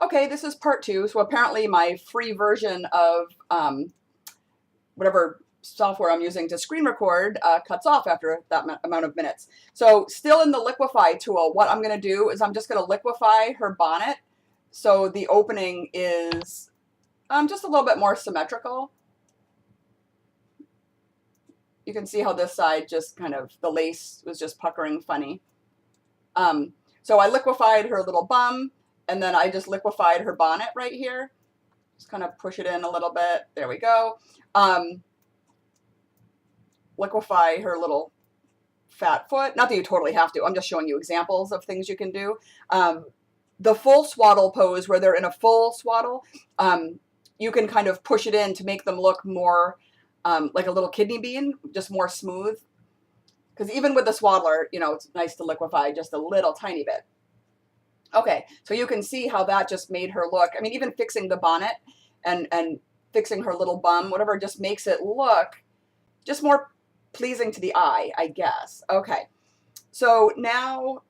Okay, this is part two. So apparently my free version of whatever software I'm using to screen record cuts off after that amount of minutes. So still in the liquefy tool, what I'm going to do is I'm just going to liquefy her bonnet so the opening is just a little bit more symmetrical. You can see how this side just kind of, the lace was just puckering funny. So I liquefied her little bum, and then I just liquefied her bonnet right here. Just kind of push it in a little bit. There we go. Liquefy her little fat foot. Not that you totally have to. I'm just showing you examples of things you can do. The full swaddle pose, where they're in a full swaddle, you can kind of push it in to make them look more like a little kidney bean, just more smooth. Because even with the swaddler, you know, it's nice to liquefy just a little tiny bit. Okay, so you can see how that just made her look. I mean, even fixing the bonnet and fixing her little bum, whatever, just makes it look just more pleasing to the eye, I guess. Okay, so now,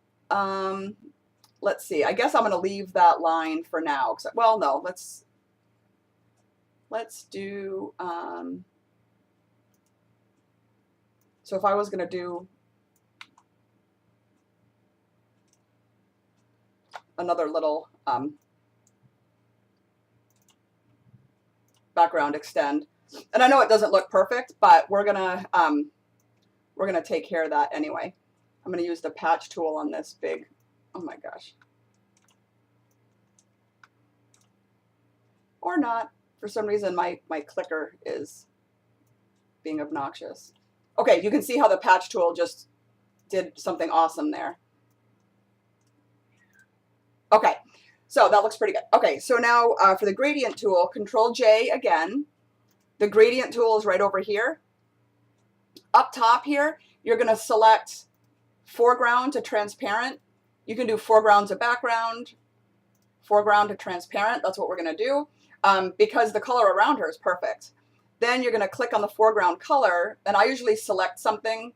let's see. I guess I'm going to leave that line for now. Well, no, let's do, so if I was going to do another little background extend, and I know it doesn't look perfect, but we're gonna take care of that anyway. I'm gonna use the patch tool on this big, oh my gosh, or not. For some reason my clicker is being obnoxious. Okay, you can see how the patch tool just did something awesome there. Okay, so that looks pretty good. Okay, so now for the gradient tool, Control J again. The gradient tool is right over here. Up top here, you're going to select foreground to transparent. You can do foreground to background, foreground to transparent. That's what we're going to do because the color around her is perfect. Then you're going to click on the foreground color, and I usually select something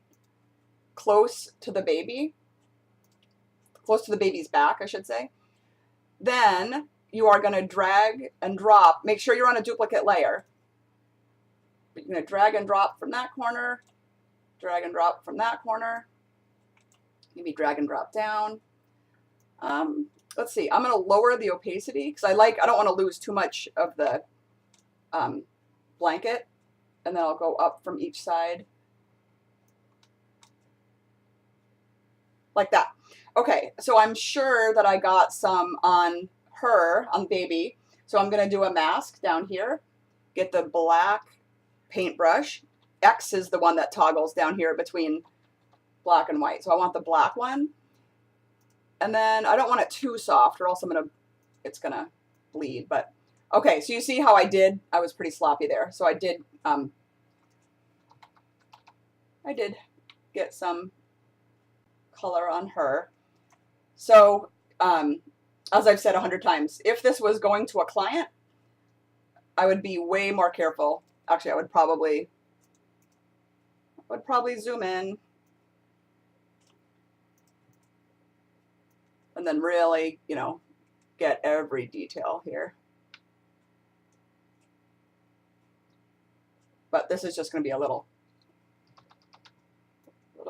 close to the baby, close to the baby's back, I should say. Then you are going to drag and drop. Make sure you're on a duplicate layer. You're going to drag and drop from that corner, drag and drop from that corner, maybe drag and drop down. Let's see, I'm going to lower the opacity because I don't want to lose too much of the blanket, and then I'll go up from each side like that. Okay, so I'm sure that I got some on her, on baby, so I'm going to do a mask down here, get the black paintbrush. X is the one that toggles down here between black and white, so I want the black one. And then I don't want it too soft or else it's gonna bleed. But okay, so you see how I was pretty sloppy there. So I did get some color on her. So as I've said 100 times, if this was going to a client, I would be way more careful. Actually, I would probably zoom in and then really, you know, get every detail here. But this is just going to be a little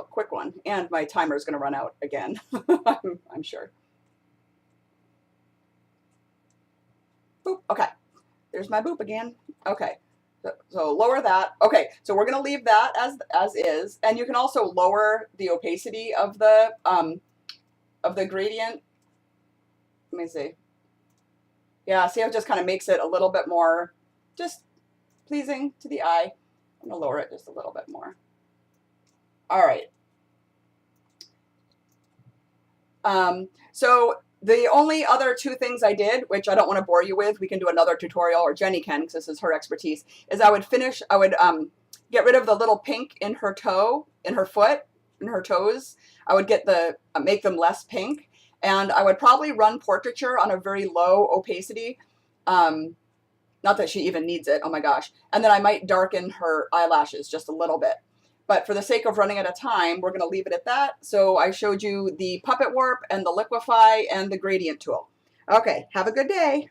quick one, and my timer is going to run out again. I'm sure. Boop. Okay, there's my boop again. Okay, so lower that. Okay, so we're going to leave that as is, and you can also lower the opacity of the gradient. Let me see. Yeah, see how it just kind of makes it a little bit more just pleasing to the eye. I'm going to lower it just a little bit more. All right. So the only other two things I did, which I don't want to bore you with, we can do another tutorial, or Jenny can, because this is her expertise, is I would get rid of the little pink in her toe, in her foot, in her toes. I would make them less pink, and I would probably run portraiture on a very low opacity. Not that she even needs it, oh my gosh. And then I might darken her eyelashes just a little bit. But for the sake of running out of time, we're going to leave it at that. So I showed you the puppet warp and the liquefy and the gradient tool. Okay, have a good day.